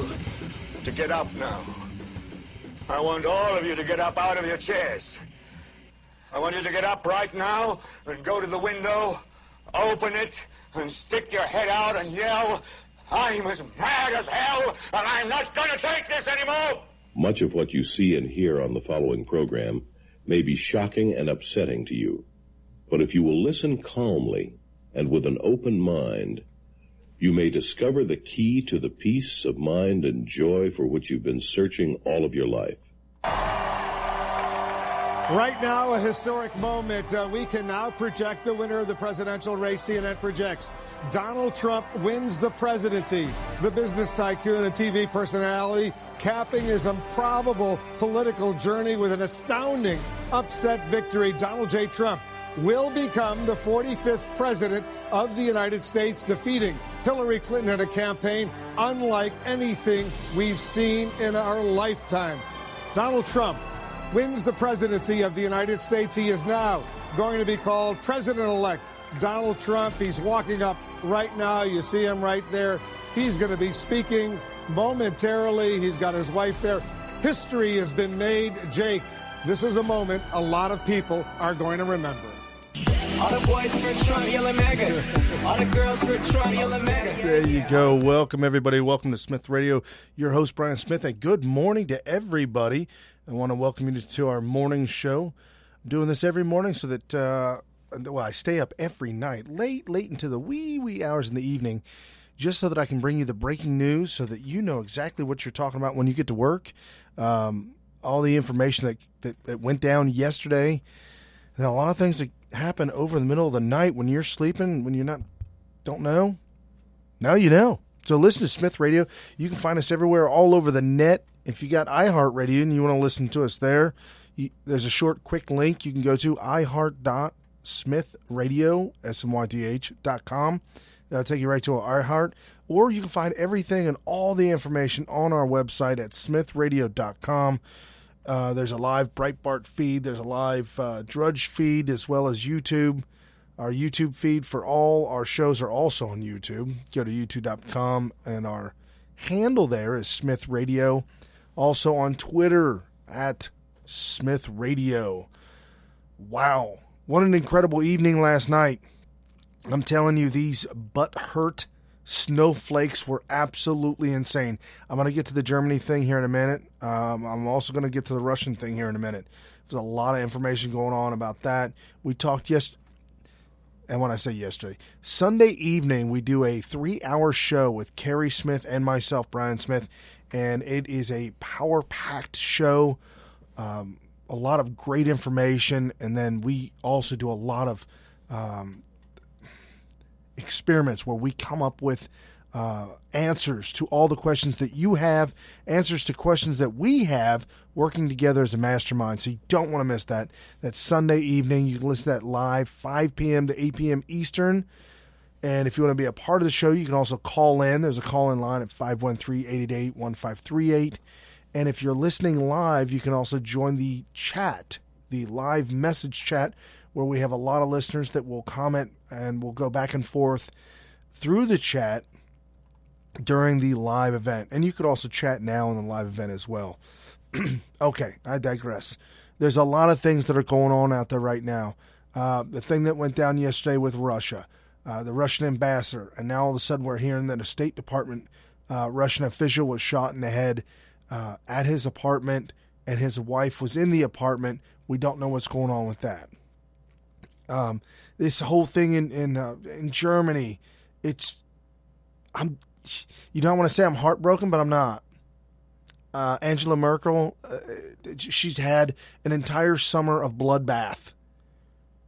you to get up now. I want all of you to get up out of your chairs. I want you to get up right now and go to the window, open it, and stick your head out and yell, "I'm as mad as hell, and I'm not going to take this anymore!" Much of what you see and hear on the following program may be shocking and upsetting to you. But if you will listen calmly and with an open mind, you may discover the key to the peace of mind and joy for which you've been searching all of your life. Right now, a historic moment. We can now project the winner of the presidential race. CNN projects Donald Trump wins the presidency. The business tycoon and TV personality capping his improbable political journey with an astounding upset victory. Donald J. Trump will become the 45th president of the United States, defeating Hillary Clinton in a campaign unlike anything we've seen in our lifetime. Donald Trump wins the presidency of the United States. He is now going to be called President-elect Donald Trump. He's walking up right now. You see him right there. He's going to be speaking momentarily. He's got his wife there. History has been made. Jake, this is a moment a lot of people are going to remember. All the boys for Trump yelling MAGA. All the girls for Trump yelling MAGA. There you go. Welcome, everybody. Welcome to Smith Radio. Your host, Brian Smith, and good morning to everybody. I want to welcome you to our morning show. I'm doing this every morning so that, I stay up every night, late into the wee hours in the evening, just so that I can bring you the breaking news so that you know exactly what you're talking about when you get to work. All the information that went down yesterday. And a lot of things that happen over the middle of the night when you're sleeping, when you're don't know. Now you know. So listen to Smith Radio. You can find us everywhere, all over the net. If you got iHeartRadio and you want to listen to us there, there's a short, quick link. You can go to iHeart.smithradio, smyth.com. That'll take you right to our iHeart. Or you can find everything and all the information on our website at smithradio.com. There's a live Breitbart feed. There's a live Drudge feed, as well as YouTube. Our YouTube feed for all our shows are also on YouTube. Go to youtube.com, and our handle there is Smith Radio. Also on Twitter at Smith Radio. Wow. What an incredible evening last night. I'm telling you, these butthurt snowflakes were absolutely insane. I'm going to get to the Germany thing here in a minute. I'm also going to get to the Russian thing here in a minute. There's a lot of information going on about that. We talked and when I say yesterday, Sunday evening, we do a 3-hour show with Carrie Smith and myself, Brian Smith, and it is a power-packed show, a lot of great information, and then we also do a lot of experiments where we come up with answers to all the questions that you have, answers to questions that we have, working together as a mastermind. So you don't want to miss that. That's Sunday evening. You can listen to that live, 5 p.m. to 8 p.m. Eastern. And if you want to be a part of the show, you can also call in. There's a call-in line at 513-888-1538. And if you're listening live, you can also join the chat, the live message chat, where we have a lot of listeners that will comment and we'll go back and forth through the chat during the live event. And you could also chat now on the live event as well. Okay, I digress. There's a lot of things that are going on out there right now. The thing that went down yesterday with Russia, the Russian ambassador, and now all of a sudden we're hearing that a State Department Russian official was shot in the head at his apartment, and his wife was in the apartment. We don't know what's going on with that. This whole thing in Germany, you don't want to say I'm heartbroken, but I'm not. Angela Merkel, she's had an entire summer of bloodbath.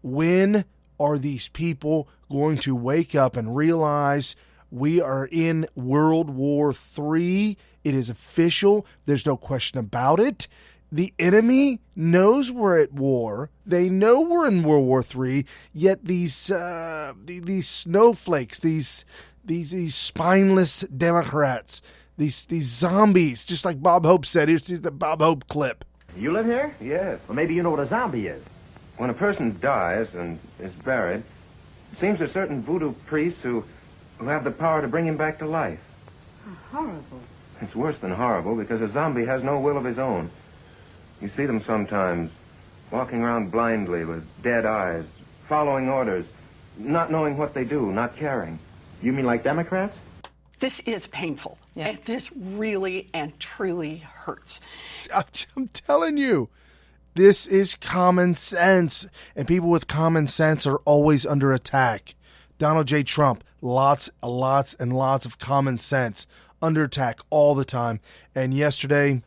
When are these people going to wake up and realize we are in World War III? It is official. There's no question about it. The enemy knows we're at war. They know we're in World War III. Yet these snowflakes, these spineless Democrats, these zombies, just like Bob Hope said. Here's the Bob Hope clip. You live here? Yes. Well, maybe you know what a zombie is. When a person dies and is buried, it seems there's certain voodoo priests who have the power to bring him back to life. How horrible. It's worse than horrible because a zombie has no will of his own. You see them sometimes walking around blindly with dead eyes, following orders, not knowing what they do, not caring. You mean like Democrats? This is painful. Yeah. And this really and truly hurts. I'm telling you, this is common sense. And people with common sense are always under attack. Donald J. Trump, lots and lots of common sense, under attack all the time. And yesterday,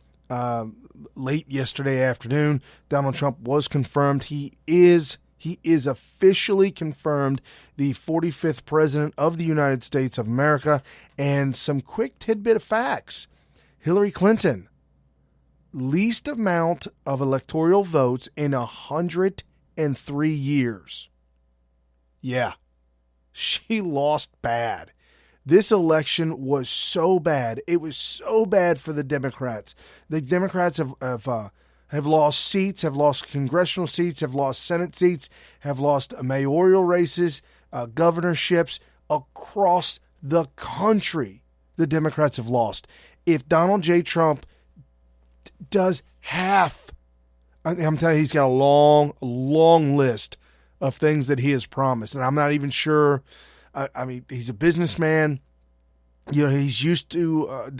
late yesterday afternoon, Donald Trump was confirmed. He is officially confirmed the 45th president of the United States of America. And some quick tidbit of facts. Hillary Clinton, least amount of electoral votes in 103 years. Yeah, she lost bad. This election was so bad. It was so bad for the Democrats. The Democrats have lost seats, have lost congressional seats, have lost Senate seats, have lost mayoral races, governorships across the country. The Democrats have lost. If Donald J. Trump does half, I'm telling you, he's got a long list of things that he has promised. And I'm not even sure. I mean, he's a businessman. You know, he's used to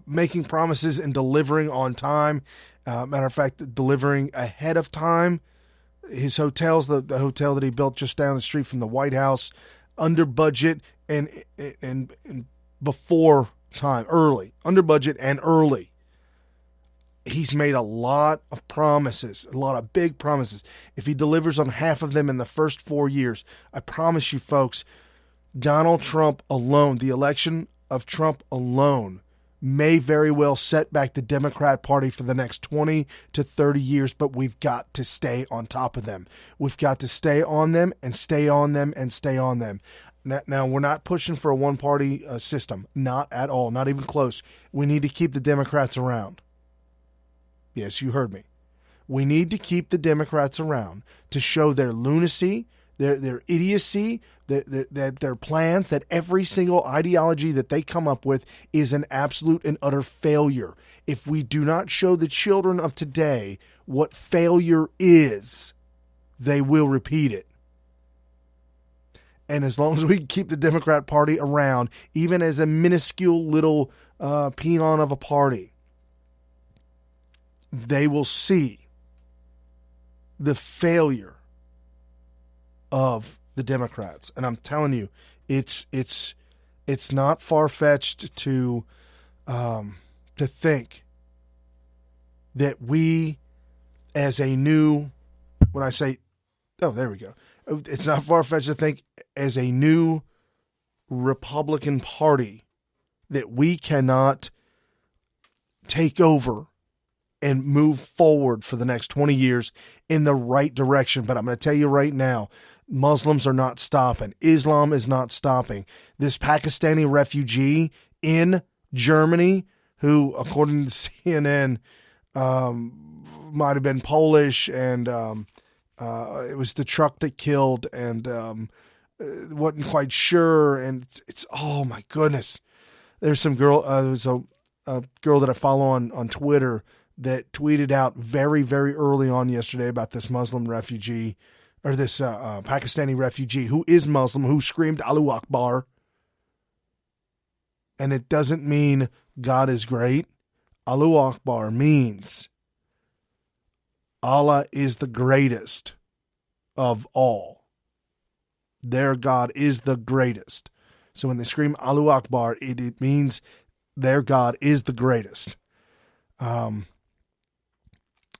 making promises and delivering on time. Matter of fact, delivering ahead of time. His hotels, the hotel that he built just down the street from the White House, under budget and before time, early, under budget and early. He's made a lot of promises, a lot of big promises. If he delivers on half of them in the first 4 years, I promise you folks, Donald Trump alone, the election of Trump alone, may very well set back the Democrat Party for the next 20 to 30 years, but we've got to stay on top of them. We've got to stay on them and stay on them and stay on them. Now, we're not pushing for a one-party system. Not at all. Not even close. We need to keep the Democrats around. Yes, you heard me. We need to keep the Democrats around to show their lunacy, their idiocy, their plans, that every single ideology that they come up with is an absolute and utter failure. If we do not show the children of today what failure is, they will repeat it. And as long as we keep the Democrat Party around, even as a minuscule little peon of a party, they will see the failure of the Democrats. And I'm telling you, it's not far-fetched to think that we, as a new, when I say, oh, there we go. It's not far-fetched to think as a new Republican Party that we cannot take over and move forward for the next 20 years in the right direction. But I'm going to tell you right now, Muslims are not stopping. Islam is not stopping. This Pakistani refugee in Germany, who, according to CNN, might have been Polish, and it was the truck that killed, and wasn't quite sure. And it's oh my goodness. There's some girl. There's a girl that I follow on Twitter that tweeted out very, very early on yesterday about this Muslim refugee, or this Pakistani refugee who is Muslim, who screamed Allahu Akbar. And it doesn't mean God is great. Allahu Akbar means Allah is the greatest of all. Their God is the greatest. So when they scream Allahu Akbar, it means their God is the greatest.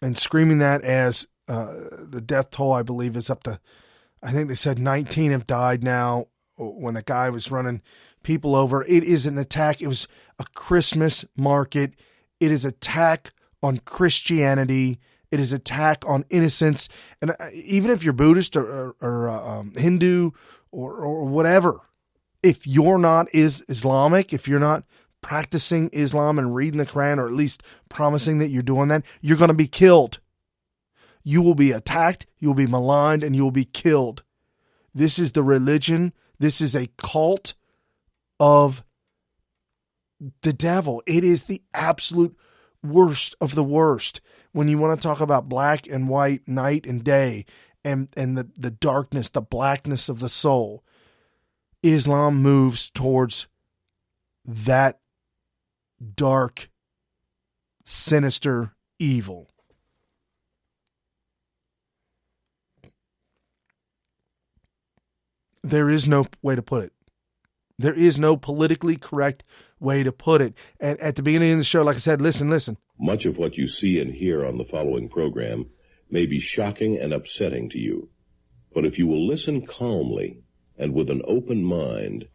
And screaming that as the death toll, I believe, is up to, I think they said 19 have died now when a guy was running people over. It is an attack. It was a Christmas market. It is attack on Christianity. It is attack on innocence. And even if you're Buddhist or Hindu or whatever, if you're not Islamic, if you're not practicing Islam and reading the Quran, or at least promising that you're doing that, you're going to be killed. You will be attacked, you will be maligned, and you will be killed. This is the religion. This is a cult of the devil. It is the absolute worst of the worst. When you want to talk about black and white, night and day, and the darkness, the blackness of the soul, Islam moves towards that dark, sinister evil. There is no way to put it. There is no politically correct way to put it. And at the beginning of the show, like I said, listen. Much of what you see and hear on the following program may be shocking and upsetting to you. But if you will listen calmly and with an open mind,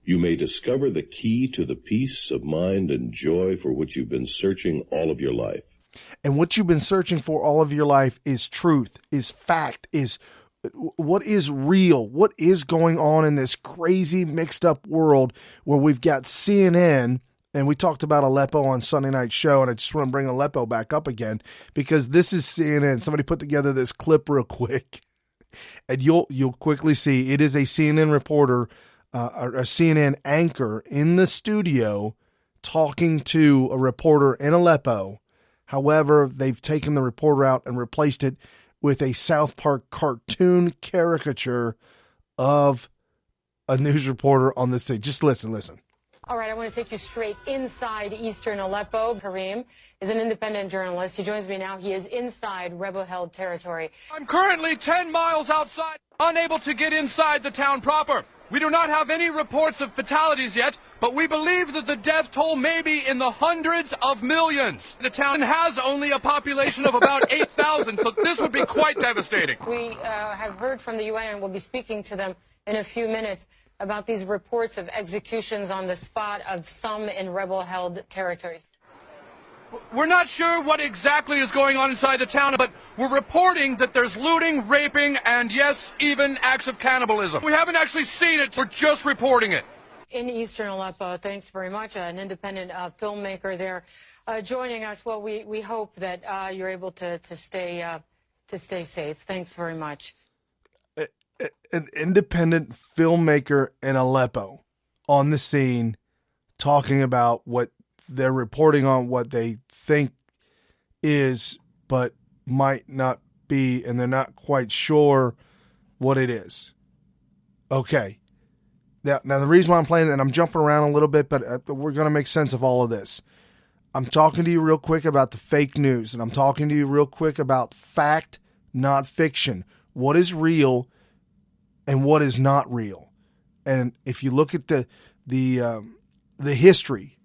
you may discover the key to the peace of mind and joy for which you've been searching all of your life. And what you've been searching for all of your life is truth, is fact, is what is real, what is going on in this crazy mixed up world where we've got CNN, and we talked about Aleppo on Sunday Night Show, and I just want to bring Aleppo back up again because this is CNN. Somebody put together this clip real quick, and you'll quickly see it is a CNN reporter, a CNN anchor in the studio talking to a reporter in Aleppo. However, they've taken the reporter out and replaced it with a South Park cartoon caricature of a news reporter on the scene. Just listen. All right, I want to take you straight inside eastern Aleppo. Karim is an independent journalist. He joins me now. He is inside rebel-held territory. I'm currently 10 miles outside, unable to get inside the town proper. We do not have any reports of fatalities yet, but we believe that the death toll may be in the hundreds of millions. The town has only a population of about 8,000, so this would be quite devastating. We have heard from the UN and we'll be speaking to them in a few minutes about these reports of executions on the spot of some in rebel-held territories. We're not sure what exactly is going on inside the town, but we're reporting that there's looting, raping, and yes, even acts of cannibalism. We haven't actually seen it, we're just reporting it. In eastern Aleppo, thanks very much. An independent filmmaker there joining us. Well, we hope that you're able to stay safe. Thanks very much. An independent filmmaker in Aleppo on the scene talking about what they're reporting on, what they think is, but might not be, and they're not quite sure what it is. Okay. Now the reason why I'm playing it, and I'm jumping around a little bit, but we're going to make sense of all of this. I'm talking to you real quick about the fake news, and I'm talking to you real quick about fact, not fiction. What is real and what is not real. And if you look at the history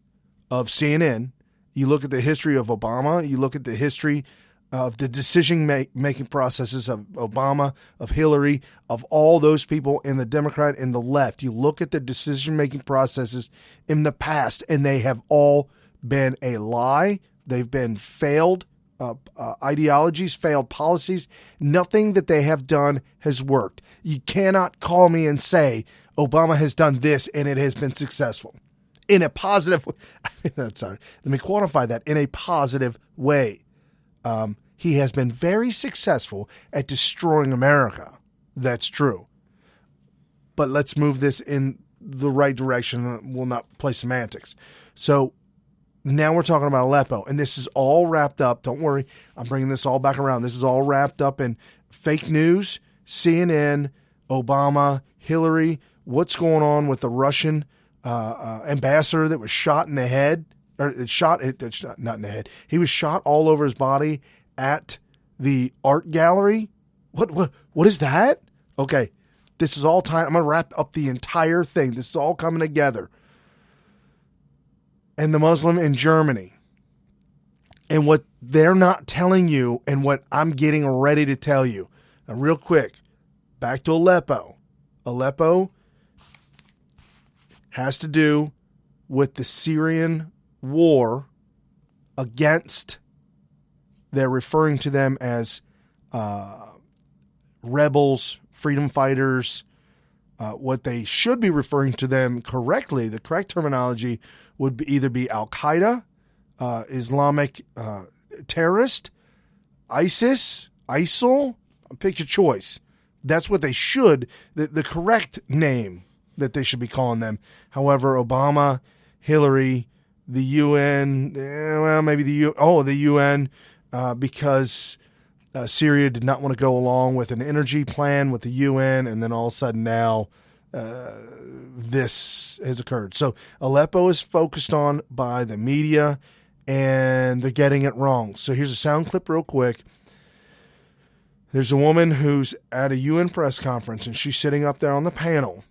of CNN, you look at the history of Obama, you look at the history of the decision-making processes of Obama, of Hillary, of all those people in the Democrat and the left. You look at the decision-making processes in the past, and they have all been a lie. They've been failed ideologies, failed policies. Nothing that they have done has worked. You cannot call me and say Obama has done this and it has been successful. In a positive way. Sorry. Let me quantify that. In a positive way. He has been very successful at destroying America. That's true. But let's move this in the right direction. We'll not play semantics. So now we're talking about Aleppo, and this is all wrapped up. Don't worry. I'm bringing this all back around. This is all wrapped up in fake news, CNN, Obama, Hillary, what's going on with the Russian ambassador that was shot in the head, or not in the head. He was shot all over his body at the art gallery. What is that? Okay, this is all time. I'm going to wrap up the entire thing. This is all coming together. And the Muslim in Germany. And what they're not telling you and what I'm getting ready to tell you. Now, real quick, back to Aleppo. Aleppo has to do with the Syrian war against, they're referring to them as rebels, freedom fighters. What they should be referring to them correctly, the correct terminology would either be Al-Qaeda, Islamic terrorist, ISIS, ISIL, pick your choice. That's what they should, the correct name that they should be calling them. However, Obama, Hillary, the UN, the UN, because Syria did not want to go along with an energy plan with the UN, and then all of a sudden now this has occurred. So Aleppo is focused on by the media, and they're getting it wrong. So here's a sound clip real quick. There's a woman who's at a UN press conference, and she's sitting up there on the panel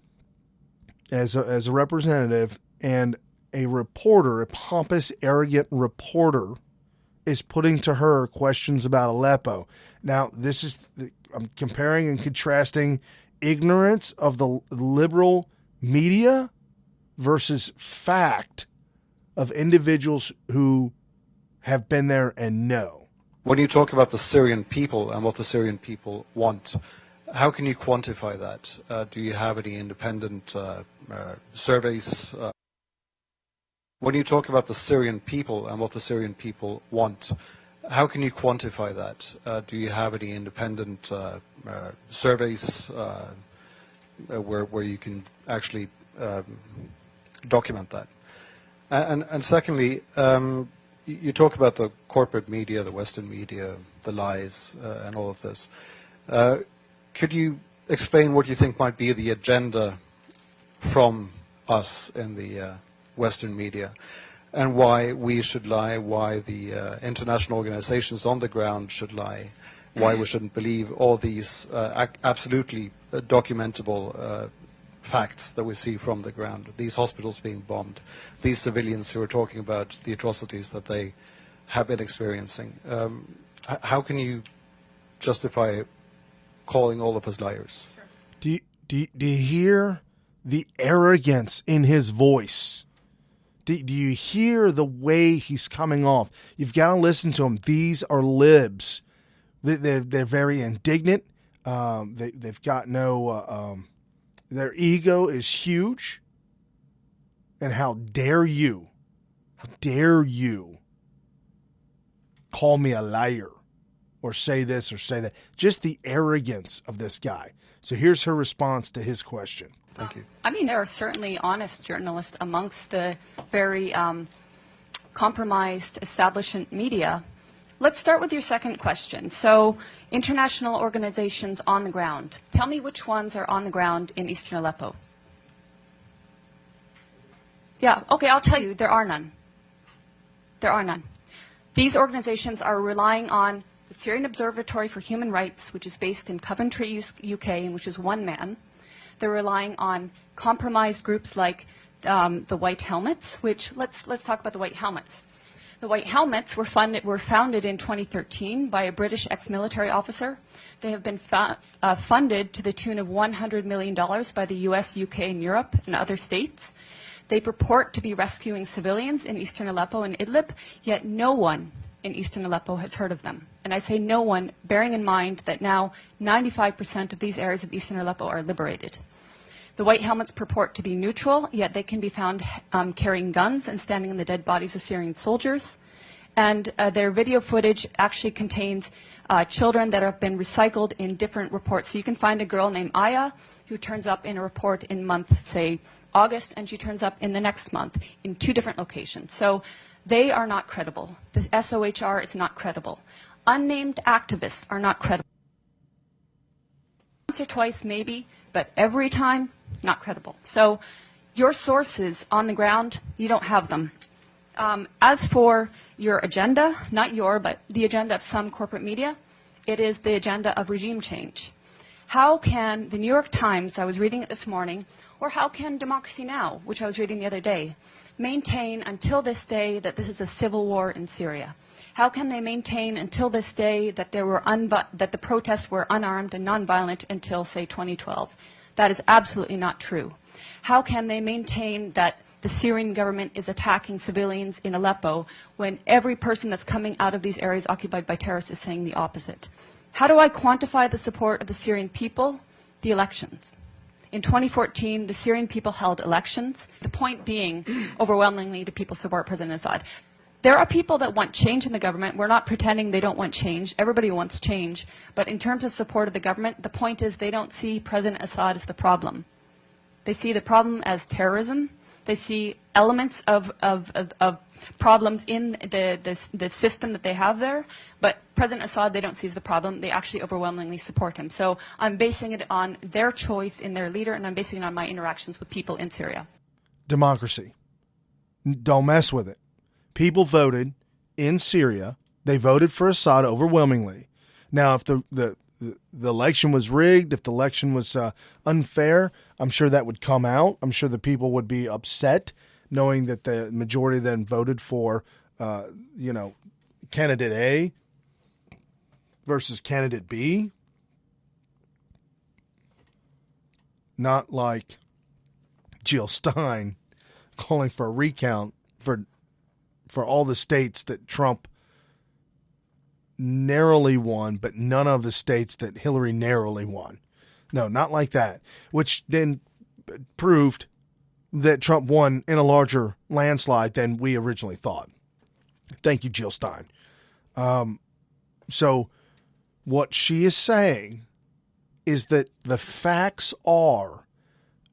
as a representative, and a reporter, a pompous, arrogant reporter, is putting to her questions about Aleppo. Now, I'm comparing and contrasting ignorance of the liberal media versus fact of individuals who have been there and know. When you talk about the Syrian people and what the Syrian people want, how can you quantify that? Do you have any independent surveys? When you talk about the Syrian people and what the Syrian people want, how can you quantify that? Do you have any independent surveys where you can actually document that? And secondly, you talk about the corporate media, the Western media, the lies, and all of this. Could you explain what you think might be the agenda from us in the Western media, and why we should lie, why the international organizations on the ground should lie, why we shouldn't believe all these absolutely documentable facts that we see from the ground, these hospitals being bombed, these civilians who are talking about the atrocities that they have been experiencing. How can you justify calling all of us liars? Do you hear the arrogance in his voice? Do you hear the way he's coming off? You've got to listen to him. These are libs. They're very indignant. They've got no... their ego is huge. And how dare you call me a liar or say this or say that. Just the arrogance of this guy. So here's her response to his question. Thank you. I mean, there are certainly honest journalists amongst the very compromised establishment media. Let's start with your second question. So, international organizations on the ground. Tell me which ones are on the ground in eastern Aleppo. Yeah, okay, I'll tell you, there are none. There are none. These organizations are relying on the Syrian Observatory for Human Rights, which is based in Coventry, UK, and which is one man. They're relying on compromised groups like the White Helmets, which, let's talk about the White Helmets. The White Helmets were founded in 2013 by a British ex-military officer. They have been funded to the tune of $100 million by the US, UK, and Europe and other states. They purport to be rescuing civilians in eastern Aleppo and Idlib, yet no one in eastern Aleppo has heard of them. And I say no one, bearing in mind that now 95% of these areas of eastern Aleppo are liberated. The White Helmets purport to be neutral, yet they can be found carrying guns and standing on the dead bodies of Syrian soldiers. And their video footage actually contains children that have been recycled in different reports. So you can find a girl named Aya who turns up in a report in month, say, August, and she turns up in the next month in 2 different locations. So they are not credible. The SOHR is not credible. Unnamed activists are not credible. Once or twice, maybe, but every time, not credible. So your sources on the ground, you don't have them. As for your agenda, not your, but the agenda of some corporate media, it is the agenda of regime change. How can the New York Times, I was reading it this morning, or how can Democracy Now!, which I was reading the other day, maintain until this day that this is a civil war in Syria? How can they maintain until this day that that the protests were unarmed and nonviolent until, say, 2012? That is absolutely not true. How can they maintain that the Syrian government is attacking civilians in Aleppo when every person that's coming out of these areas occupied by terrorists is saying the opposite? How do I quantify the support of the Syrian people? The elections. In 2014, the Syrian people held elections. The point being, overwhelmingly, the people support President Assad. There are people that want change in the government. We're not pretending they don't want change. Everybody wants change. But in terms of support of the government, the point is they don't see President Assad as the problem. They see the problem as terrorism. They see elements of problems in the system that they have there. But President Assad, they don't see as the problem. They actually overwhelmingly support him. So I'm basing it on their choice in their leader, and I'm basing it on my interactions with people in Syria. Democracy. Don't mess with it. People voted in Syria. They voted for Assad overwhelmingly. Now, if the election was rigged, if the election was unfair, I'm sure that would come out. I'm sure the people would be upset knowing that the majority then voted for, candidate A versus candidate B. Not like Jill Stein calling for a recount for all the states that Trump narrowly won, but none of the states that Hillary narrowly won. No, not like that, which then proved that Trump won in a larger landslide than we originally thought. Thank you, Jill Stein. So what she is saying is that the facts are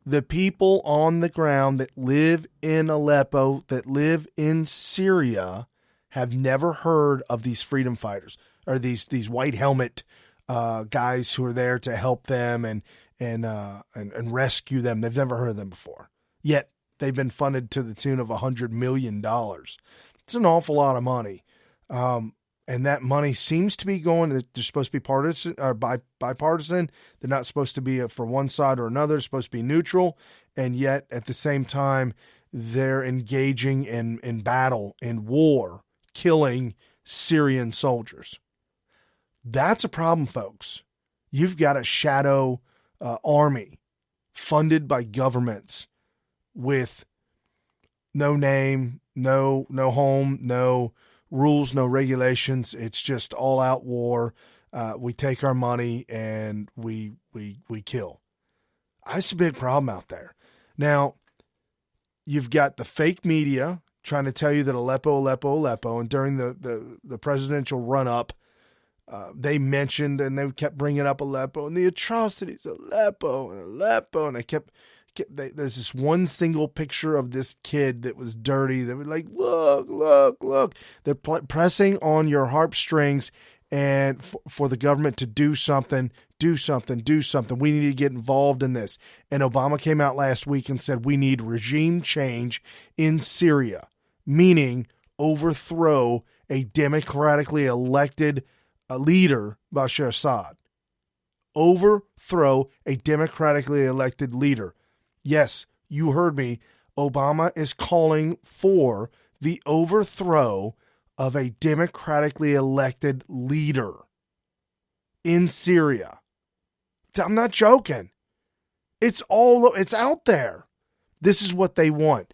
the people on the ground that live in Aleppo, that live in Syria, have never heard of these freedom fighters or these white helmet guys who are there to help them and rescue them. They've never heard of them before. Yet they've been funded to the tune of $100 million. It's an awful lot of money. And that money seems to be going, they're supposed to be partisan or bipartisan. They're not supposed to be for one side or another. They're supposed to be neutral. And yet at the same time, they're engaging in battle, in war, killing Syrian soldiers. That's a problem, folks. You've got a shadow army funded by governments with no name, no home, no rules, no regulations. It's just all out war. We take our money and we kill. That's a big problem out there. Now, you've got the fake media trying to tell you that Aleppo, and during the presidential run-up, they mentioned and they kept bringing up Aleppo and the atrocities of Aleppo, and they kept there's this one single picture of this kid that was dirty. They were like, look. They're pressing on your heartstrings and for the government to do something. We need to get involved in this. And Obama came out last week and said we need regime change in Syria, meaning overthrow a democratically elected leader, Bashar Assad. Overthrow a democratically elected leader. Yes, you heard me. Obama is calling for the overthrow of a democratically elected leader in Syria. I'm not joking. It's out there. This is what they want.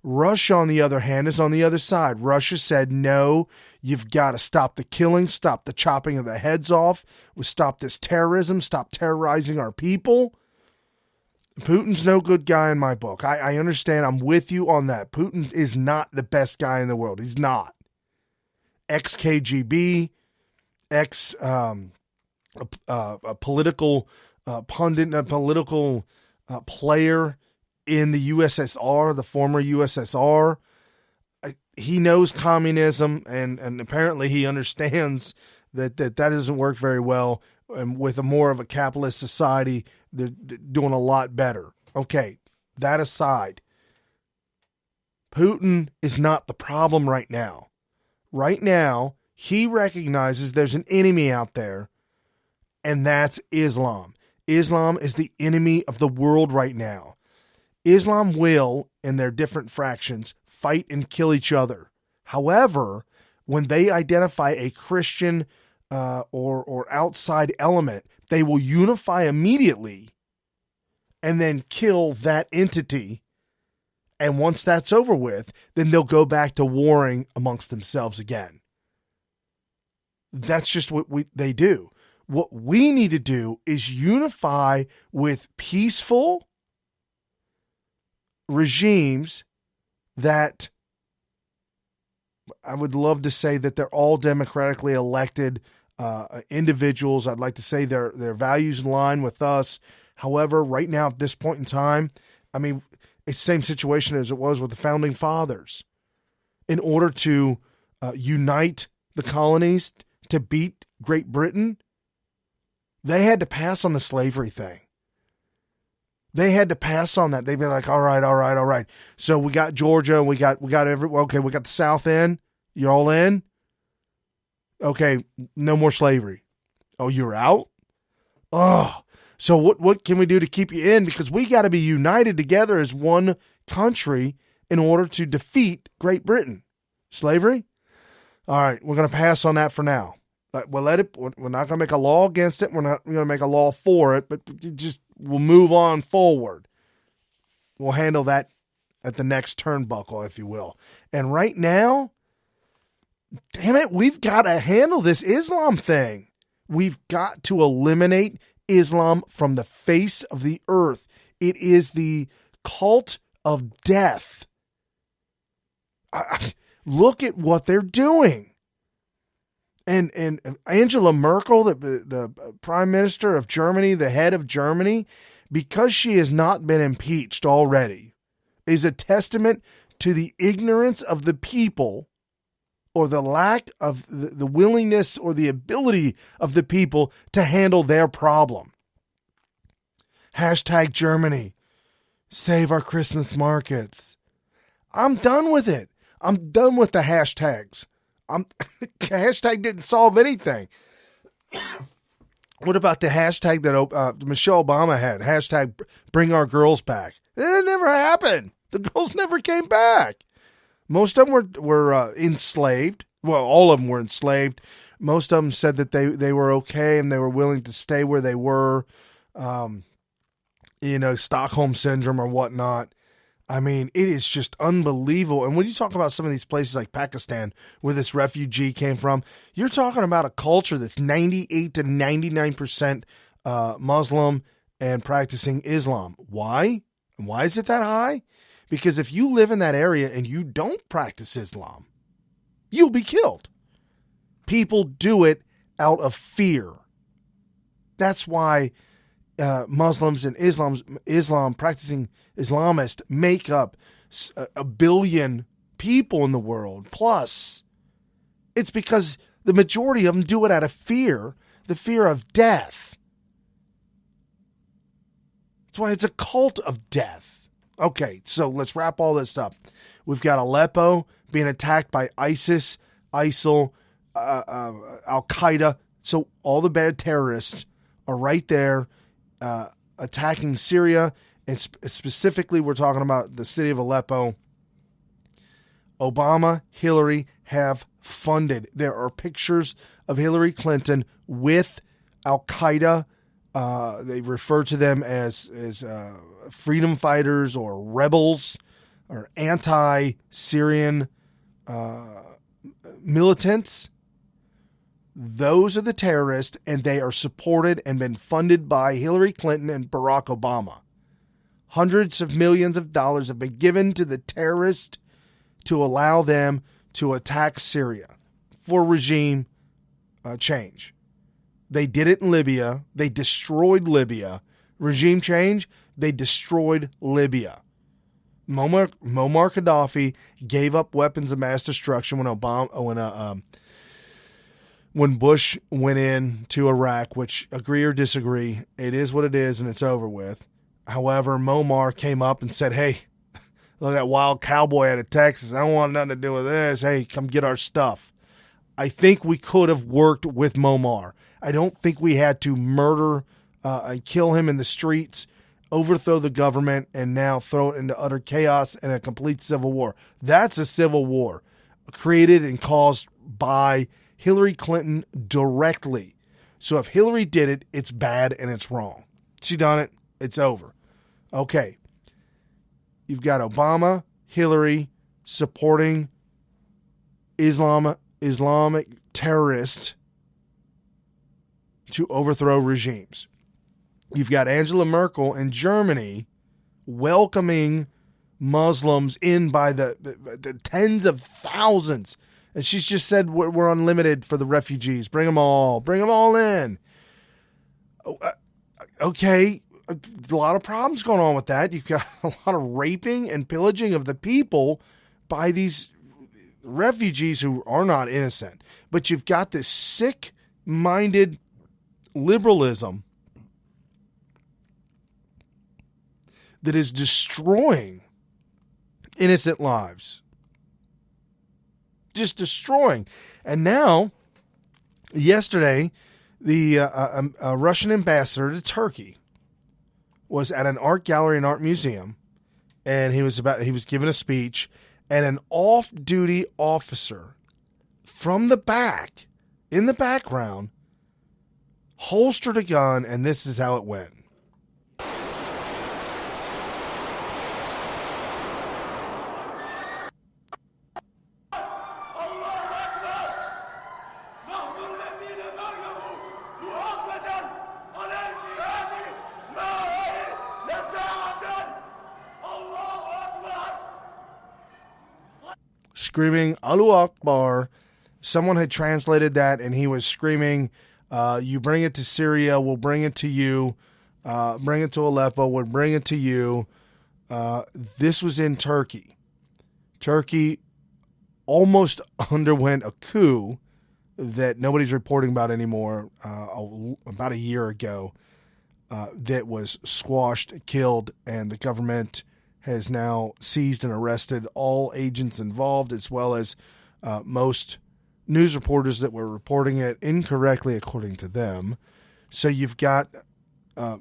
Russia, on the other hand, is on the other side. Russia said, no, you've got to stop the killing, stop the chopping of the heads off, stop this terrorism, stop terrorizing our people. Putin's no good guy in my book. I understand. I'm with you on that. Putin is not the best guy in the world. He's not. Ex-KGB, a political pundit, a political player in the USSR, the former USSR. He knows communism, and apparently he understands that doesn't work very well. And with a more of a capitalist society, they're doing a lot better. Okay, that aside, Putin is not the problem right now. Right now, he recognizes there's an enemy out there, and that's Islam. Islam is the enemy of the world right now. Islam will, in their different fractions, fight and kill each other. However, when they identify a Christian or outside element, they will unify immediately and then kill that entity. And once that's over with, then they'll go back to warring amongst themselves again. That's just what they do. What we need to do is unify with peaceful regimes that I would love to say that they're all democratically elected individuals. I'd like to say their values align with us. However, right now at this point in time, I mean, it's the same situation as it was with the founding fathers. in order to unite the colonies to beat Great Britain, they had to pass on the slavery thing. They had to pass on that. They'd be like, all right. So we got Georgia, we got we got the South in. You're all in? Okay, no more slavery. Oh, you're out? Oh, so what can we do to keep you in? Because we got to be united together as one country in order to defeat Great Britain. Slavery? All right, we're going to pass on that for now. We'll let it. We're not going to make a law against it. We're not going to make a law for it, but we'll move on forward. We'll handle that at the next turnbuckle, if you will. And right now, damn it, we've got to handle this Islam thing. We've got to eliminate Islam from the face of the earth. It is the cult of death. Look at what they're doing. And Angela Merkel, the prime minister of Germany, the head of Germany, because she has not been impeached already, is a testament to the ignorance of the people, or the lack of the willingness or the ability of the people to handle their problem. Hashtag Germany. Save our Christmas markets. I'm done with it. I'm done with the hashtags. Hashtag didn't solve anything. What about the hashtag that Michelle Obama had? Hashtag bring our girls back. It never happened. The girls never came back. Most of them were enslaved. Well, all of them were enslaved. Most of them said that they were okay and they were willing to stay where they were. Stockholm syndrome or whatnot. I mean, it is just unbelievable. And when you talk about some of these places like Pakistan, where this refugee came from, you're talking about a culture that's 98 to 99% Muslim and practicing Islam. Why? Why is it that high? Because if you live in that area and you don't practice Islam, you'll be killed. People do it out of fear. That's why Muslims and Islam practicing Islamists make up a billion people in the world. Plus, it's because the majority of them do it out of fear, the fear of death. That's why it's a cult of death. Okay, so let's wrap all this up. We've got Aleppo being attacked by ISIS, ISIL, Al-Qaeda. So all the bad terrorists are right there attacking Syria. And specifically, we're talking about the city of Aleppo. Obama, Hillary have funded. There are pictures of Hillary Clinton with Al-Qaeda. They refer to them as freedom fighters or rebels or anti-Syrian militants. Those are the terrorists, and they are supported and been funded by Hillary Clinton and Barack Obama. Hundreds of millions of dollars have been given to the terrorists to allow them to attack Syria for regime change. They did it in Libya. They destroyed Libya. Regime change, they destroyed Libya. Muammar Gaddafi gave up weapons of mass destruction when Bush went in to Iraq, which, agree or disagree, it is what it is and it's over with. However, Muammar came up and said, hey, look at that wild cowboy out of Texas. I don't want nothing to do with this. Hey, come get our stuff. I think we could have worked with Muammar. I don't think we had to murder and kill him in the streets, overthrow the government, and now throw it into utter chaos and a complete civil war. That's a civil war created and caused by Hillary Clinton directly. So if Hillary did it, it's bad and it's wrong. She done it. It's over. Okay. You've got Obama, Hillary supporting Islamic terrorists to overthrow regimes. You've got Angela Merkel in Germany welcoming Muslims in by the tens of thousands. And she's just said we're unlimited for the refugees. Bring them all. Bring them all in. Okay. A lot of problems going on with that. You've got a lot of raping and pillaging of the people by these refugees who are not innocent, but you've got this sick-minded liberalism that is destroying innocent lives. Just destroying. And now, yesterday, the Russian ambassador to Turkey was at an art gallery and art museum, and he was giving a speech, and an off-duty officer from the back, in the background, holstered a gun, and this is how it went. Screaming Allahu Akbar. Someone had translated that, and he was screaming, you bring it to Syria, we'll bring it to you. Bring it to Aleppo, we'll bring it to you. This was in Turkey. Turkey almost underwent a coup that nobody's reporting about anymore about a year ago that was squashed, killed, and the government has now seized and arrested all agents involved, as well as most news reporters that were reporting it incorrectly according to them. So you've got a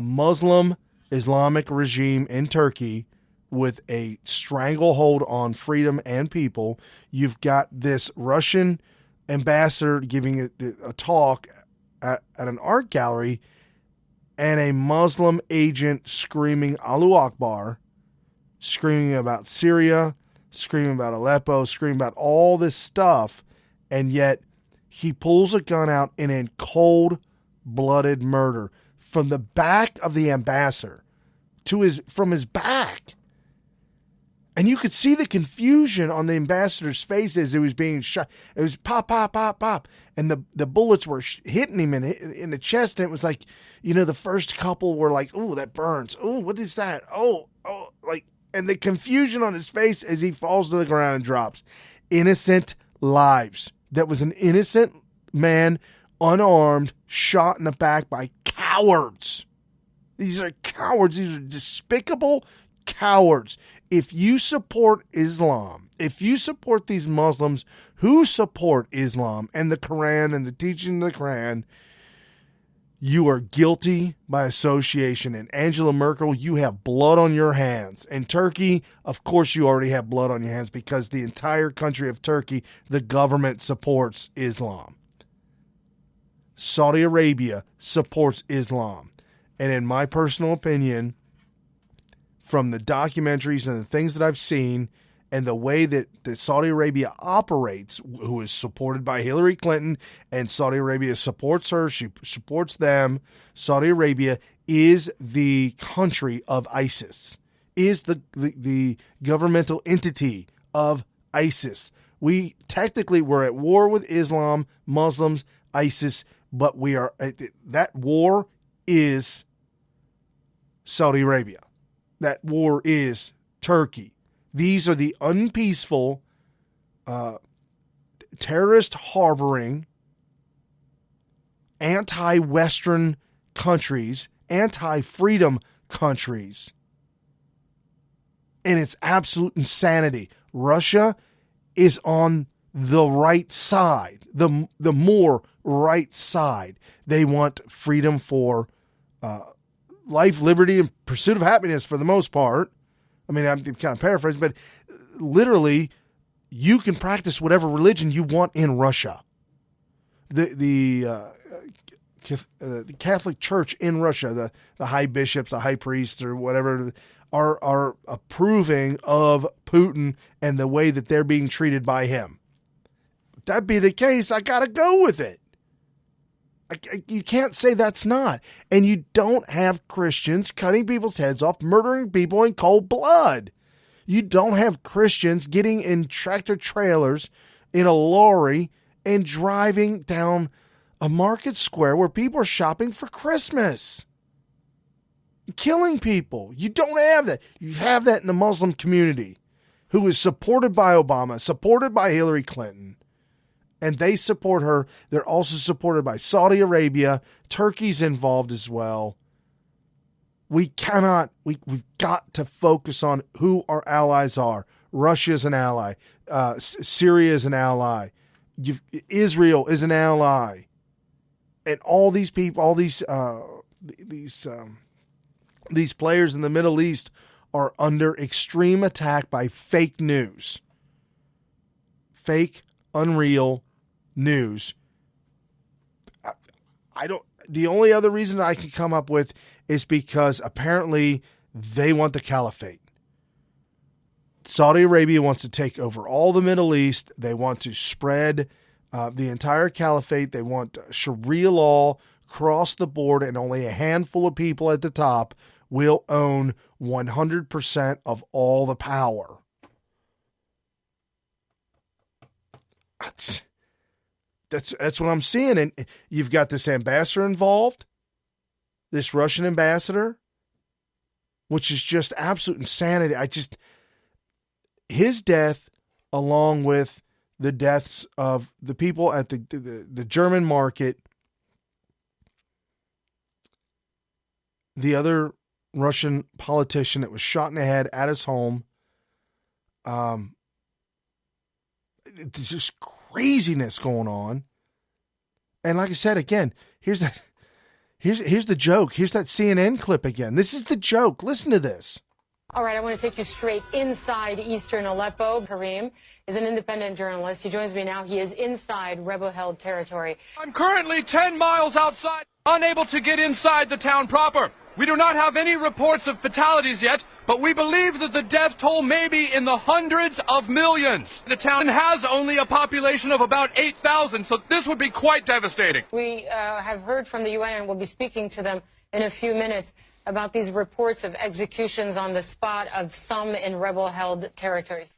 Muslim Islamic regime in Turkey with a stranglehold on freedom and people. You've got this Russian ambassador giving a talk at an art gallery, and a Muslim agent screaming Allahu Akbar, screaming about Syria, screaming about Aleppo, screaming about all this stuff, and yet he pulls a gun out and in cold-blooded murder from the back of the ambassador from his back. And you could see the confusion on the ambassador's face as he was being shot. It was pop, pop, pop, pop. And the bullets were hitting him in the chest. And it was like, the first couple were like, oh, that burns. Oh, what is that? Oh, like, and the confusion on his face as he falls to the ground and drops. Innocent lives. That was an innocent man, unarmed, shot in the back by cowards. These are cowards. These are despicable cowards. If you support Islam, if you support these Muslims who support Islam and the Quran and the teaching of the Quran, you are guilty by association. And Angela Merkel, you have blood on your hands. In Turkey, of course you already have blood on your hands because the entire country of Turkey, the government supports Islam. Saudi Arabia supports Islam. And in my personal opinion, from the documentaries and the things that I've seen and the way that Saudi Arabia operates, who is supported by Hillary Clinton, and Saudi Arabia supports her, she supports them. Saudi Arabia is the country of ISIS, is the governmental entity of ISIS. We technically we're at war with Islam, Muslims, ISIS, but we are that war is Saudi Arabia. That war is Turkey. These are the unpeaceful, terrorist harboring, anti-Western countries, anti-freedom countries. And it's absolute insanity. Russia is on the right side, the more right side. They want freedom for life, liberty, and pursuit of happiness for the most part. I mean, I'm kind of paraphrasing, but literally, you can practice whatever religion you want in Russia. The Catholic Church in Russia, the high bishops, the high priests, or whatever, are approving of Putin and the way that they're being treated by him. If that be the case, I got to go with it. You can't say that's not. And you don't have Christians cutting people's heads off, murdering people in cold blood. You don't have Christians getting in tractor trailers in a lorry and driving down a market square where people are shopping for Christmas. Killing people. You don't have that. You have that in the Muslim community, who is supported by Obama, supported by Hillary Clinton, and they support her. They're also supported by Saudi Arabia. Turkey's involved as well. We've got to focus on who our allies are. Russia is an ally. Syria is an ally. Israel is an ally. And all these people, all these players in the Middle East are under extreme attack by fake news. Fake, unreal news. The only other reason I can come up with is because apparently they want the caliphate. Saudi Arabia wants to take over all the Middle East. They want to spread the entire caliphate. They want Sharia law across the board, and only a handful of people at the top will own 100% of all the power. That's what I'm seeing. And you've got this ambassador involved, this Russian ambassador, which is just absolute insanity. His death, along with the deaths of the people at the German market, the other Russian politician that was shot in the head at his home, it's just craziness going on. And like I said, again, here's the joke. Here's that CNN clip again. This is the joke. Listen to this. All right, I want to take you straight inside eastern Aleppo. Kareem is an independent journalist. He joins me now. He is inside rebel-held territory. I'm currently 10 miles outside, unable to get inside the town proper. We do not have any reports of fatalities yet, but we believe that the death toll may be in the hundreds of millions. The town has only a population of about 8,000, so this would be quite devastating. We have heard from the UN and we'll be speaking to them in a few minutes about these reports of executions on the spot of some in rebel-held territories.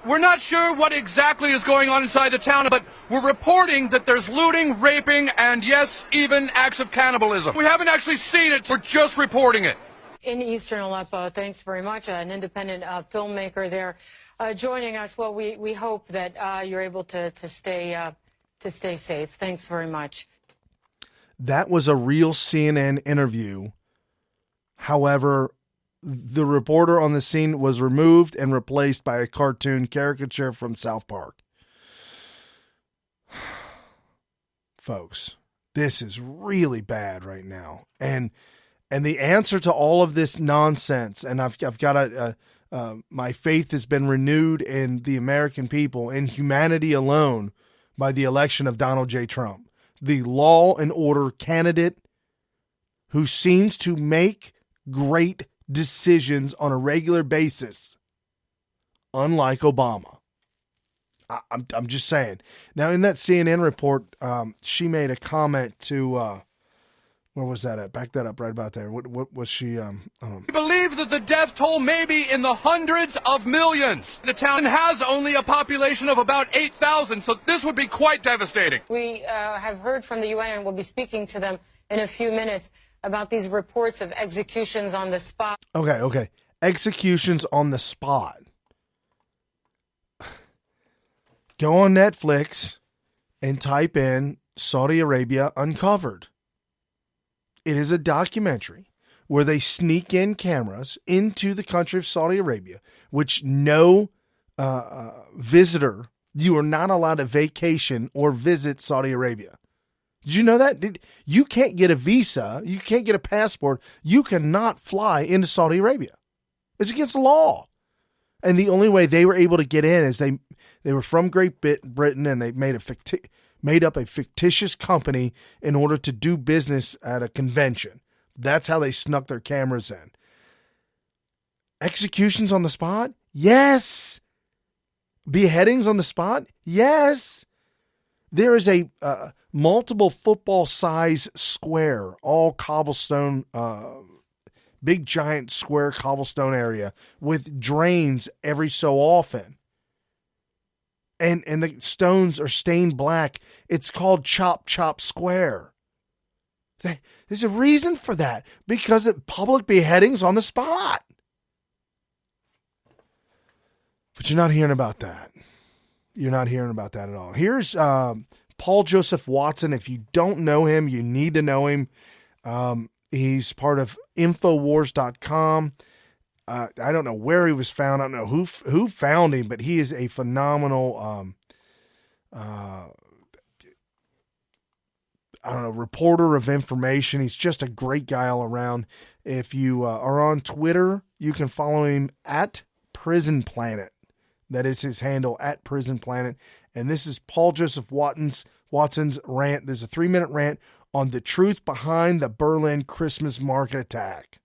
We're not sure what exactly is going on inside the town, but we're reporting that there's looting, raping, and yes, even acts of cannibalism. We haven't actually seen it, we're just reporting it. In eastern Aleppo, thanks very much. An independent filmmaker there joining us. Well, we hope that you're able to stay safe. Thanks very much. That was a real CNN interview. However, the reporter on the scene was removed and replaced by a cartoon caricature from South Park. Folks, this is really bad right now. And the answer to all of this nonsense, and I've got my faith has been renewed in the American people, in humanity alone, by the election of Donald J. Trump, the law and order candidate who seems to make great decisions on a regular basis, unlike Obama. I'm just saying. Now, in that CNN report, she made a comment to where was that at? Back that up right about there. What was she? We believe that the death toll may be in the hundreds of millions. The town has only a population of about 8,000, so this would be quite devastating. We have heard from the UN and we'll be speaking to them in a few minutes about these reports of executions on the spot. Okay. Executions on the spot. Go on Netflix and type in Saudi Arabia Uncovered. It is a documentary where they sneak in cameras into the country of Saudi Arabia, which no visitor, you are not allowed to vacation or visit Saudi Arabia. Did you know that? You can't get a visa. You can't get a passport. You cannot fly into Saudi Arabia. It's against the law. And the only way they were able to get in is they were from Great Britain, and they made up a fictitious company in order to do business at a convention. That's how they snuck their cameras in. Executions on the spot? Yes. Beheadings on the spot? Yes. There is a multiple football size square, all cobblestone, big giant square cobblestone area with drains every so often. And the stones are stained black. It's called Chop Chop Square. There's a reason for that, because of public beheadings on the spot. But you're not hearing about that. You're not hearing about that at all. Here's Paul Joseph Watson. If you don't know him, you need to know him. He's part of Infowars.com. I don't know where he was found. I don't know who found him, but he is a phenomenal reporter of information. He's just a great guy all around. If you are on Twitter, you can follow him at Prison Planet. That is his handle, at Prison Planet. And this is Paul Joseph Watson's rant. There's a 3-minute rant on the truth behind the Berlin Christmas market attack.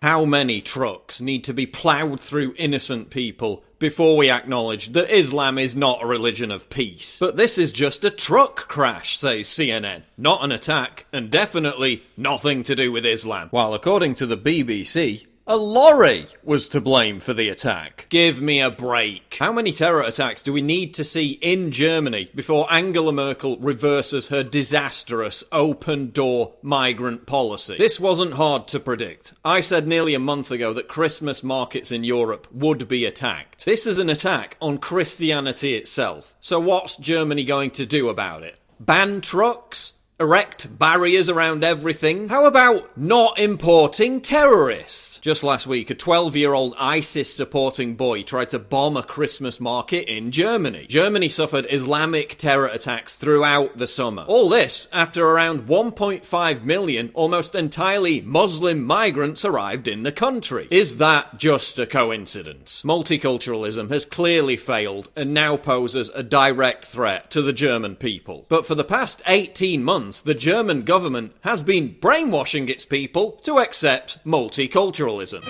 How many trucks need to be ploughed through innocent people before we acknowledge that Islam is not a religion of peace? But this is just a truck crash, says CNN, not an attack, and definitely nothing to do with Islam. While according to the BBC, a lorry was to blame for the attack. Give me a break. How many terror attacks do we need to see in Germany before Angela Merkel reverses her disastrous open-door migrant policy? This wasn't hard to predict. I said nearly a month ago that Christmas markets in Europe would be attacked. This is an attack on Christianity itself. So what's Germany going to do about it? Ban trucks? Erect barriers around everything? How about not importing terrorists? Just last week, a 12-year-old ISIS-supporting boy tried to bomb a Christmas market in Germany. Germany suffered Islamic terror attacks throughout the summer. All this after around 1.5 million almost entirely Muslim migrants arrived in the country. Is that just a coincidence? Multiculturalism has clearly failed and now poses a direct threat to the German people. But for the past 18 months, the German government has been brainwashing its people to accept multiculturalism.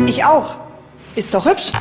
Ich auch. Ist doch hübsch.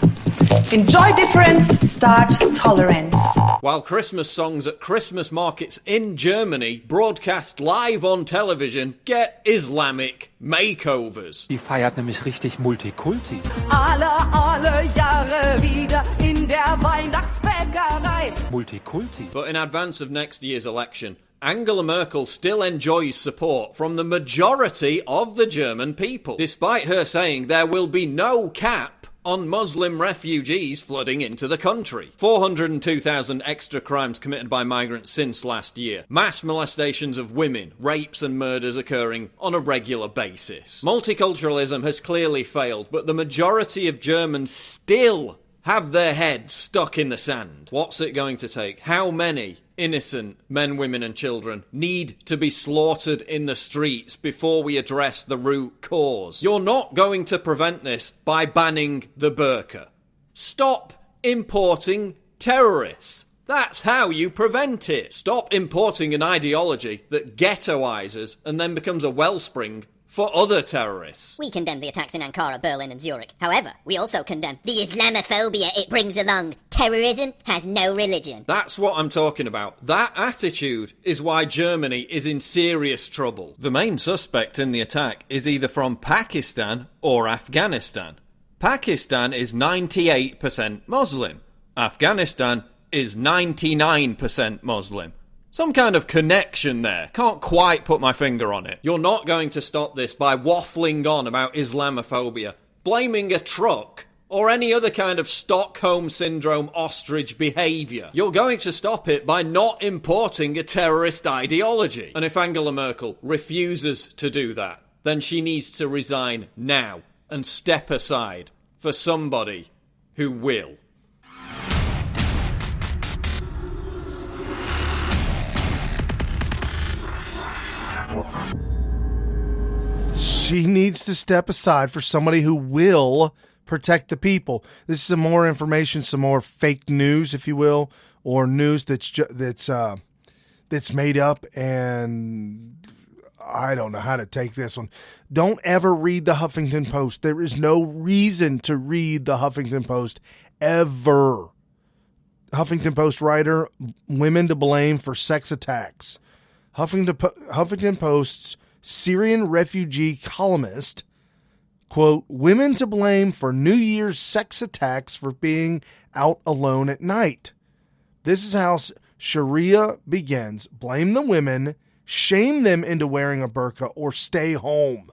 Enjoy difference, start tolerance. While Christmas songs at Christmas markets in Germany, broadcast live on television, get Islamic makeovers. Die feiert nämlich richtig Multikulti. Alle Jahre wieder in der Weihnachtsbäckerei. Multikulti. But in advance of next year's election, Angela Merkel still enjoys support from the majority of the German people, despite her saying there will be no cap on Muslim refugees flooding into the country. 402,000 extra crimes committed by migrants since last year. Mass molestations of women, rapes and murders occurring on a regular basis. Multiculturalism has clearly failed, but the majority of Germans still have their heads stuck in the sand. What's it going to take? How many innocent men, women and children need to be slaughtered in the streets before we address the root cause? You're not going to prevent this by banning the burqa. Stop importing terrorists. That's how you prevent it. Stop importing an ideology that ghettoizes and then becomes a wellspring for other terrorists. We condemn the attacks in Ankara, Berlin and Zurich. However, we also condemn the Islamophobia it brings along. Terrorism has no religion. That's what I'm talking about. That attitude is why Germany is in serious trouble. The main suspect in the attack is either from Pakistan or Afghanistan. Pakistan is 98% Muslim. Afghanistan is 99% Muslim. Some kind of connection there. Can't quite put my finger on it. You're not going to stop this by waffling on about Islamophobia, blaming a truck, or any other kind of Stockholm Syndrome ostrich behaviour. You're going to stop it by not importing a terrorist ideology. And if Angela Merkel refuses to do that, then she needs to resign now and step aside for somebody who will. She needs to step aside for somebody who will protect the people. This is some more information, some more fake news, if you will, or news that's made up, and I don't know how to take this one. Don't ever read the Huffington Post. There is no reason to read the Huffington Post ever. Huffington Post writer, women to blame for sex attacks. Huffington Post's Syrian refugee columnist, quote, women to blame for New Year's sex attacks for being out alone at night. This is how Sharia begins. Blame the women, shame them into wearing a burqa, or stay home.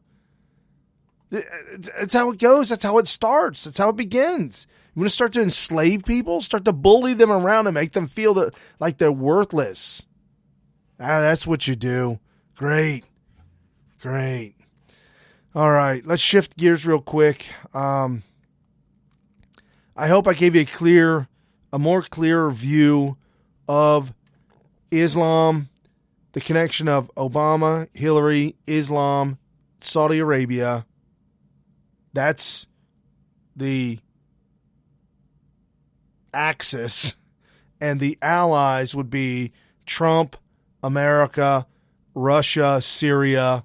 That's how it goes. That's how it starts. That's how it begins. You want to start to enslave people? Start to bully them around and make them feel like they're worthless. That's what you do. Great. All right, let's shift gears real quick. I hope I gave you a more clear view of Islam, the connection of Obama, Hillary, Islam, Saudi Arabia. That's the axis, and the allies would be Trump, America, Russia, Syria,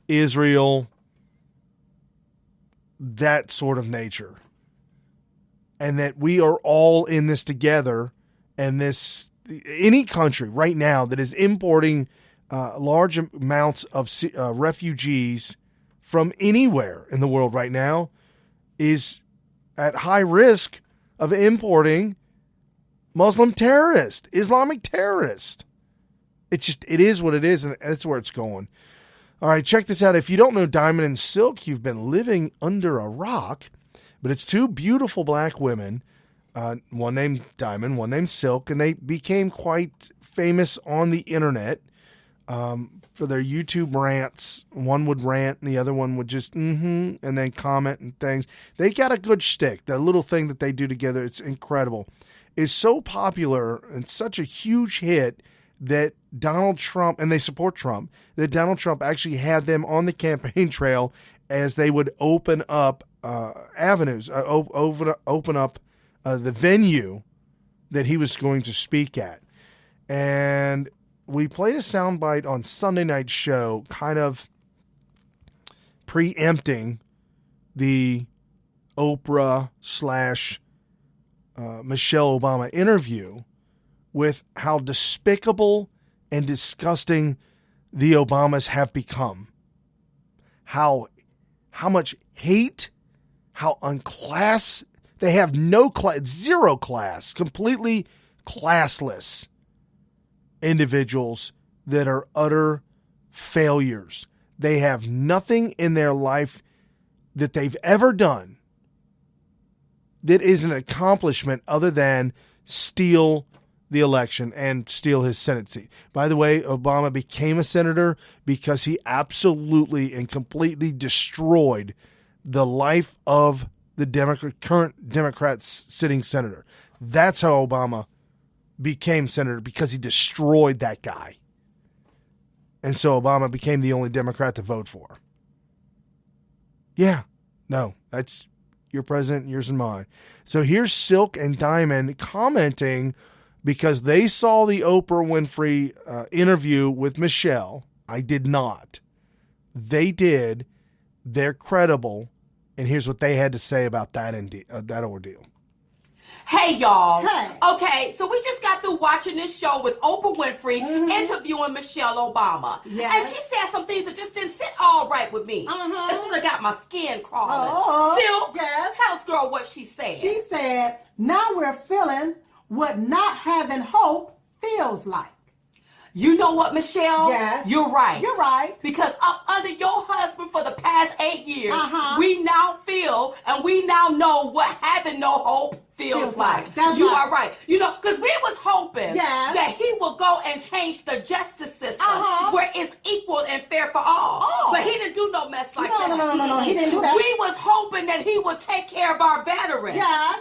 Israel, that sort of nature. And that we are all in this together, and any country right now that is importing large amounts of refugees from anywhere in the world right now is at high risk of importing Muslim terrorists, Islamic terrorists. It is what it is, and that's where it's going. All right, check this out. If you don't know Diamond and Silk, you've been living under a rock. But it's two beautiful black women, one named Diamond, one named Silk, and they became quite famous on the internet for their YouTube rants. One would rant, and the other one would just and then comment and things. They got a good shtick. The little thing that they do together, it's incredible. It's so popular and such a huge hit that Donald Trump, and they support Trump, that Donald Trump actually had them on the campaign trail as they would open up avenues, open up the venue that he was going to speak at. And we played a soundbite on Sunday night's show, kind of preempting the Oprah / Michelle Obama interview with how despicable and disgusting the Obamas have become. How much hate, how unclass, they have no class, zero class, completely classless individuals that are utter failures. They have nothing in their life that they've ever done that is an accomplishment other than steal the election and steal his Senate seat. By the way, Obama became a senator because he absolutely and completely destroyed the life of the current Democrat sitting senator. That's how Obama became senator, because he destroyed that guy. And so Obama became the only Democrat to vote for. Yeah, no, that's your president, yours and mine. So here's Silk and Diamond commenting because they saw the Oprah Winfrey interview with Michelle. I did not. They did. They're credible. And here's what they had to say about that ordeal. Hey, y'all. Hey. Okay, so we just got through watching this show with Oprah Winfrey interviewing Michelle Obama. Yes. And she said some things that just didn't sit all right with me. It sort of got my skin crawling. Silk, tell us, girl, what she said. She said, now we're feeling what not having hope feels like. You know what, Michelle? Yes. You're right. You're right. Because up under your husband for the past 8 years, we now feel and we now know what having no hope feels like. You are right. You know, because we was hoping that he would go and change the justice system where it's equal and fair for all. But he didn't do no mess like that. No, he didn't do that. We was hoping that he would take care of our veterans.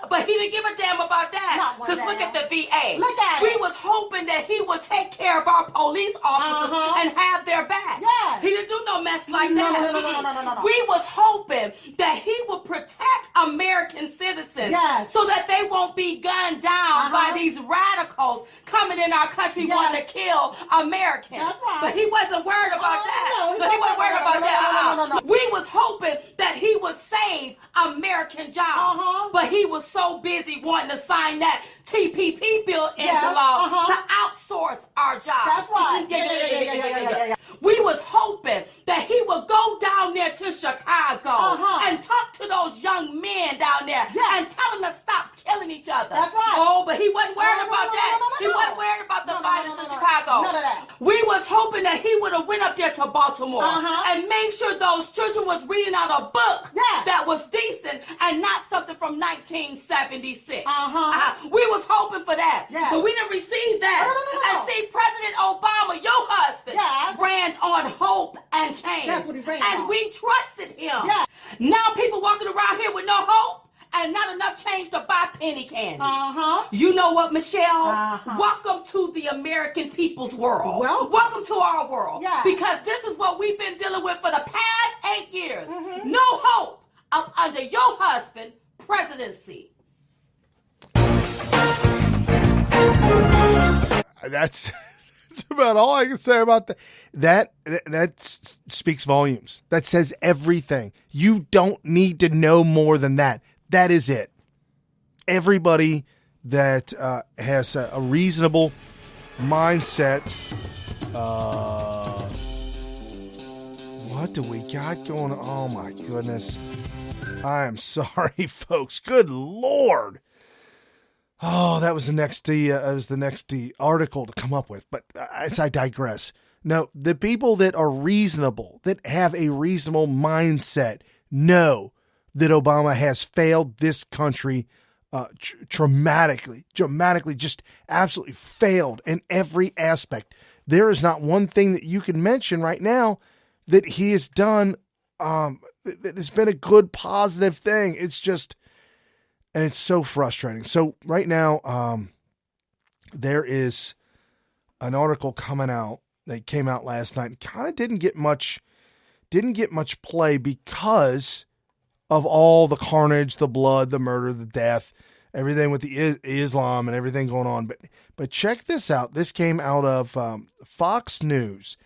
But he didn't give a damn about that. Because look at the VA. Look at it. We was hoping that he would take care of our police officers and have their back. He didn't do no mess like that. No. We was hoping that he would protect American citizens so that they won't be gunned down by these radicals coming in our country wanting to kill Americans. That's right. But he wasn't worried about that. He wasn't worried about that. We was hoping that he would save American jobs. But he was so busy wanting to sign that TPP bill into law to outsource our jobs. That's right. Yeah. We was hoping that he would go down there to Chicago and talk to those young men down there and tell them to stop killing each other. That's right. Oh, but he wasn't worried about that. He wasn't worried about the violence in Chicago. None of that. We was hoping that he would have went up there to Baltimore and made sure those children was reading out a book that was decent and not something from 1976. We was hoping for that, but we didn't receive that. And see, President Obama, your husband, ran on hope and change. That's what he ran and on. we trusted him. Now people walking around here with no hope and not enough change to buy penny candy. You know what, Michelle? Welcome to the American people's world. Welcome to our world. Because this is what we've been dealing with for the past 8 years. No hope up under your husband presidency. That's about all I can say about that. That speaks volumes. That says everything. You don't need to know more than that. That is it. Everybody that has a reasonable mindset. What do we got going on? Oh my goodness. I am sorry, folks. Good Lord. Oh, that was the next article to come up with. But as I digress. No, the people that are reasonable, that have a reasonable mindset, know that Obama has failed this country dramatically, just absolutely failed in every aspect. There is not one thing that you can mention right now that he has done that has been a good, positive thing. It's just, and it's so frustrating. So right now, there is an article coming out that came out last night and kind of didn't get much play because of all the carnage, the blood, the murder, the death, everything with the Islam and everything going on. But check this out. This came out of Fox News,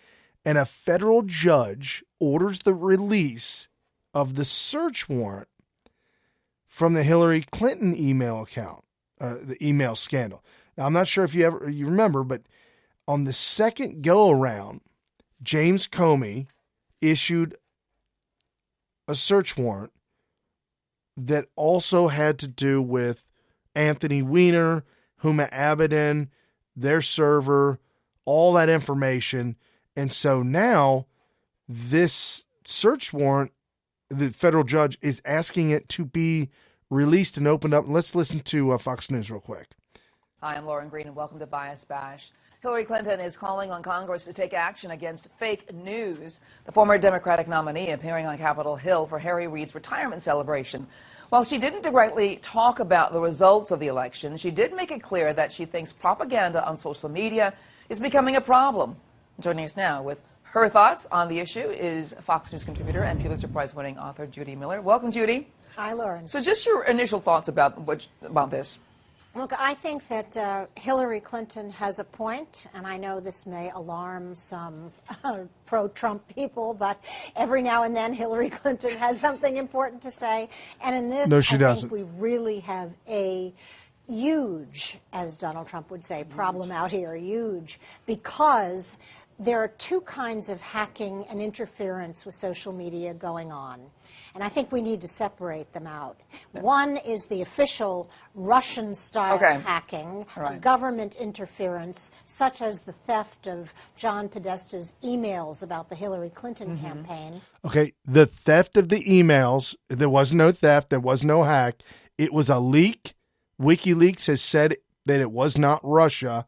and a federal judge orders the release of the search warrant from the Hillary Clinton email account, the email scandal. Now, I'm not sure if you remember, but on the second go around, James Comey issued a search warrant that also had to do with Anthony Weiner, Huma Abedin, their server, all that information. And so now this search warrant, the federal judge is asking it to be released and opened up. Let's listen to Fox News real quick. Hi, I'm Lauren Green, and welcome to Bias Bash. Hillary Clinton is calling on Congress to take action against fake news. The former Democratic nominee appearing on Capitol Hill for Harry Reid's retirement celebration. While she didn't directly talk about the results of the election, she did make it clear that she thinks propaganda on social media is becoming a problem. Joining us now with her thoughts on the issue is Fox News contributor and Pulitzer Prize-winning author Judy Miller. Welcome, Judy. Hi, Lauren. So just your initial thoughts about this. Look, I think that Hillary Clinton has a point, and I know this may alarm some pro-Trump people, but every now and then Hillary Clinton has something important to say. And in this, no, she doesn't. I think we really have a huge, as Donald Trump would say, problem out here, huge, because there are two kinds of hacking and interference with social media going on. And I think we need to separate them out. One is the official Russian-style hacking, government interference, such as the theft of John Podesta's emails about the Hillary Clinton campaign. Okay, the theft of the emails, there was no theft, there was no hack. It was a leak. WikiLeaks has said that it was not Russia.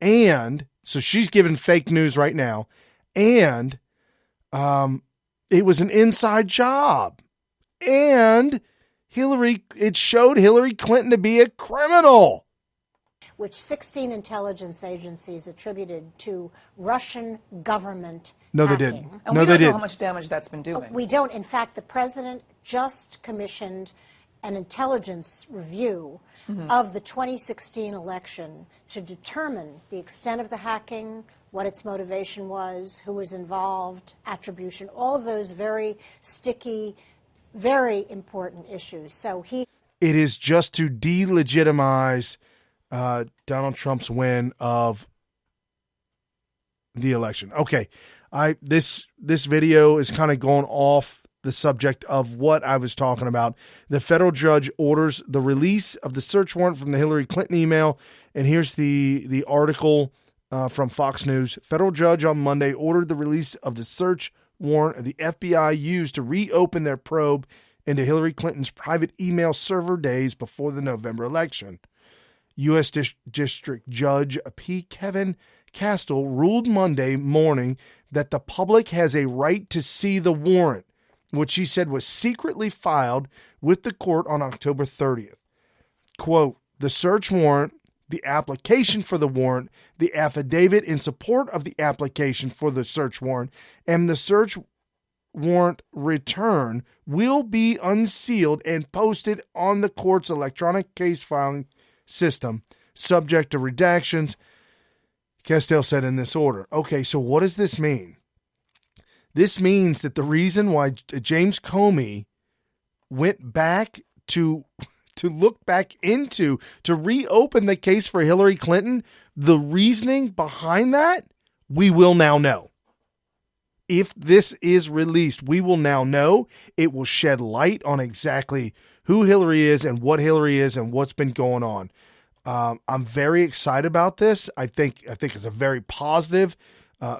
And so she's giving fake news right now. And it was an inside job. And it showed Hillary Clinton to be a criminal, which 16 intelligence agencies attributed to Russian government No, hacking. they didn't. And No, we they don't know didn't. how much damage that's been doing. We don't. In fact, the president just commissioned an intelligence review of the 2016 election to determine the extent of the hacking, what its motivation was, who was involved, attribution, all of those very sticky, very important issues. So it is just to delegitimize Donald Trump's win of the election. Okay. This video is kind of going off the subject of what I was talking about. The federal judge orders the release of the search warrant from the Hillary Clinton email. And here's the article from Fox News. Federal judge on Monday ordered the release of the search warrant the FBI used to reopen their probe into Hillary Clinton's private email server days before the November election. U.S. District Judge P. Kevin Castile ruled Monday morning that the public has a right to see the warrant, which he said was secretly filed with the court on October 30th. Quote, the search warrant, the application for the warrant, the affidavit in support of the application for the search warrant, and the search warrant return will be unsealed and posted on the court's electronic case filing system, subject to redactions, Castile said in this order. Okay, so what does this mean? This means that the reason why James Comey went back to look back into, to reopen the case for Hillary Clinton, the reasoning behind that, we will now know. If this is released, we will now know. It will shed light on exactly who Hillary is and what Hillary is and what's been going on. I'm very excited about this. I think it's a very positive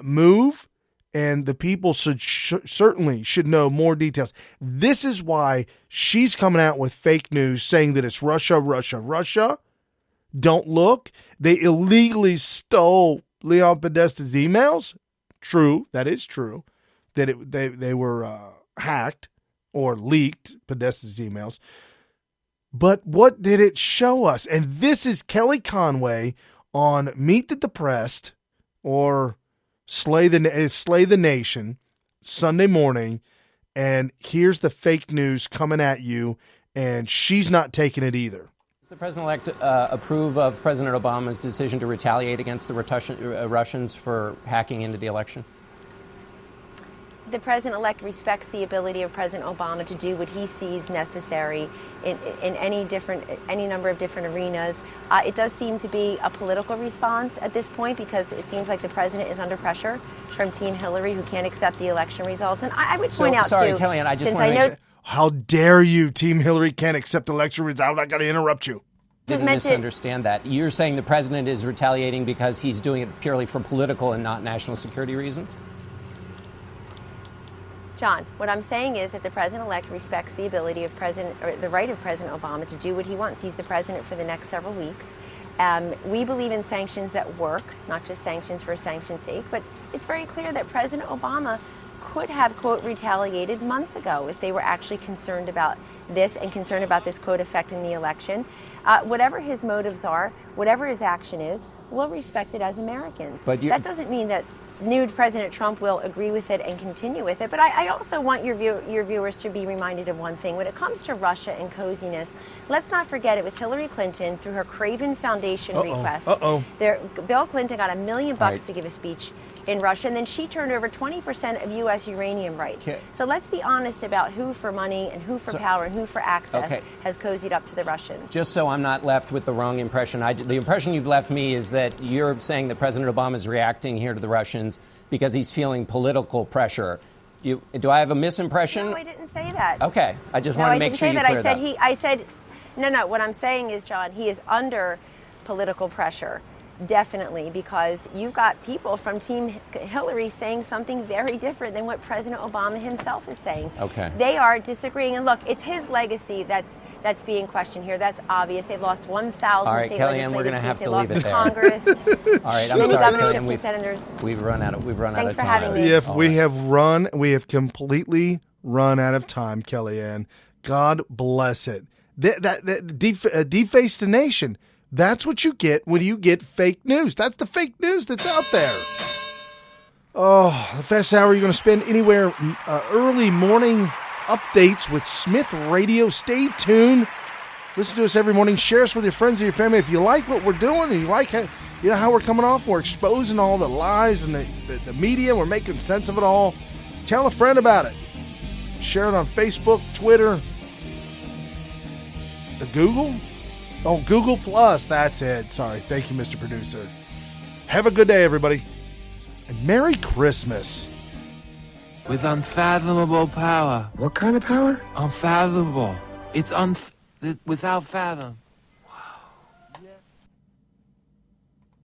move, and the people certainly should know more details. This is why she's coming out with fake news saying that it's Russia, Russia, Russia. Don't look. They illegally stole Leon Podesta's emails. True, that is true. That they were hacked or leaked, Podesta's emails. But what did it show us? And this is Kelly Conway on Meet the Depressed or Slay the Nation Sunday morning. And here's the fake news coming at you, and she's not taking it either. Does the president-elect approve of President Obama's decision to retaliate against the Russians for hacking into the election? The president-elect respects the ability of President Obama to do what he sees necessary in any number of different arenas. It does seem to be a political response at this point because it seems like the president is under pressure from Team Hillary, who can't accept the election results. And I would point out, sorry, too, Kellyanne, I just since want to I make know. How dare you? Team Hillary can't accept election results. I'm not going to interrupt you. Didn't misunderstand that. You're saying the president is retaliating because he's doing it purely for political and not national security reasons? John, what I'm saying is that the president-elect respects the ability of the right of President Obama to do what he wants. He's the president for the next several weeks. We believe in sanctions that work, not just sanctions for sanction's sake, but it's very clear that President Obama could have, quote, retaliated months ago if they were actually concerned about this and concerned about this, quote, affecting the election. Whatever his motives are, whatever his action is, we'll respect it as Americans. But that doesn't mean that new President Trump will agree with it and continue with it. But I also want your viewers to be reminded of one thing. When it comes to Russia and coziness, let's not forget it was Hillary Clinton through her Craven Foundation request. Bill Clinton got $1 million to give a speech in Russia, and then she turned over 20% of U.S. uranium rights. So let's be honest about who for money and who for power and who for access has cozied up to the Russians. Just so I'm not left with the wrong impression, the impression you've left me is that you're saying that President Obama is reacting here to the Russians because he's feeling political pressure. Do I have a misimpression? No, I didn't say that. Okay, I just want to make sure you clear that. I said, no, what I'm saying is, John, he is under political pressure. Definitely, because you've got people from Team Hillary saying something very different than what President Obama himself is saying. Okay. They are disagreeing. And look, it's his legacy that's being questioned here. That's obvious. They've lost 1,000 state Kellyanne, we're going to have to leave it there. Congress. All right, I'm sorry, Kellyanne. Senators. We've run out of time. Thanks for having me. If we have completely run out of time, Kellyanne. God bless it. That defaced the nation. That's what you get when you get fake news. That's the fake news that's out there. Oh, the fast hour you're going to spend anywhere. Early morning updates with Smith Radio. Stay tuned. Listen to us every morning. Share us with your friends and your family. If you like what we're doing and you like how we're coming off, we're exposing all the lies and the media. We're making sense of it all. Tell a friend about it. Share it on Facebook, Twitter, the Google. Oh, Google Plus. That's it. Sorry. Thank you, Mr. Producer. Have a good day, everybody. And Merry Christmas. with unfathomable power. What kind of power? Unfathomable. It's without fathom.